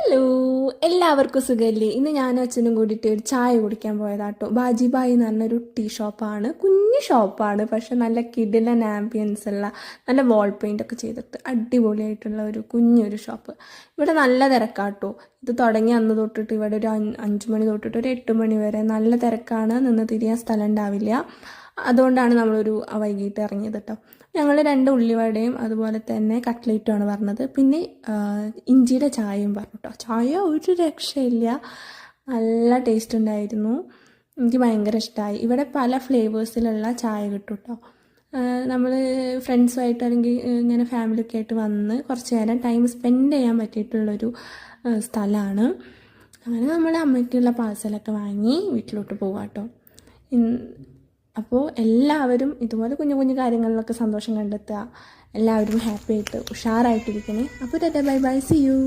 Hello, എല്ലാവർക്കും സുഖമല്ലേ? ഇന്ന് ഞാനും അച്ഛനും കൂടിയിട്ട് ഒരു ചായ കുടിക്കാൻ പോയതാട്ടോ. ബാജിബായി എന്ന് പറഞ്ഞൊരു ടീ ഷോപ്പാണ്. കുഞ്ഞു ഷോപ്പാണ്, പക്ഷെ നല്ല കിടിലൻ ആംബിയൻസ് ഉള്ള, നല്ല വാൾ പെയിൻ്റ് ഒക്കെ ചെയ്തിട്ട് അടിപൊളിയായിട്ടുള്ള ഒരു കുഞ്ഞൊരു ഷോപ്പ്. ഇവിടെ നല്ല തിരക്കാട്ടോ. ഇത് തുടങ്ങി അന്ന് തൊട്ടിട്ട് ഇവിടെ ഒരു 5 മണി തൊട്ടിട്ട് ഒരു 8 മണി വരെ നല്ല തിരക്കാണ്. നിന്ന് തിരിയാൻ സ്ഥലം ഉണ്ടാവില്ല. അതുകൊണ്ടാണ് നമ്മളൊരു വൈകിട്ട് ഇറങ്ങിയത് കേട്ടോ. ഞങ്ങൾ 2 ഉള്ളിവടയും അതുപോലെ തന്നെ കട്ട്ലേറ്റുമാണ് പറഞ്ഞത്. പിന്നെ ഇഞ്ചിയുടെ ചായയും പറഞ്ഞു കേട്ടോ. ചായ ഒരു രക്ഷയില്ല, നല്ല ടേസ്റ്റ് ഉണ്ടായിരുന്നു. എനിക്ക് ഭയങ്കര ഇഷ്ടമായി. ഇവിടെ പല ഫ്ലേവേഴ്സിലുള്ള ചായ കിട്ടും കേട്ടോ. നമ്മൾ ഫ്രണ്ട്സുമായിട്ട് അല്ലെങ്കിൽ ഇങ്ങനെ ഫാമിലിയൊക്കെ ആയിട്ട് വന്ന് കുറച്ച് നേരം ടൈം സ്പെൻഡ് ചെയ്യാൻ പറ്റിയിട്ടുള്ളൊരു സ്ഥലമാണ്. അങ്ങനെ നമ്മൾ അമ്മയ്ക്കുള്ള പാഴ്സലൊക്കെ വാങ്ങി വീട്ടിലോട്ട് പോകാം കേട്ടോ. അപ്പോൾ എല്ലാവരും ഇതുപോലെ കുഞ്ഞു കുഞ്ഞു കാര്യങ്ങളിലൊക്കെ സന്തോഷം കണ്ടെത്തുക. എല്ലാവരും ഹാപ്പി ആയിട്ട് ഉഷാറായിട്ടിരിക്കണേ. അപ്പോൾ ബൈ ബൈ, സി യു.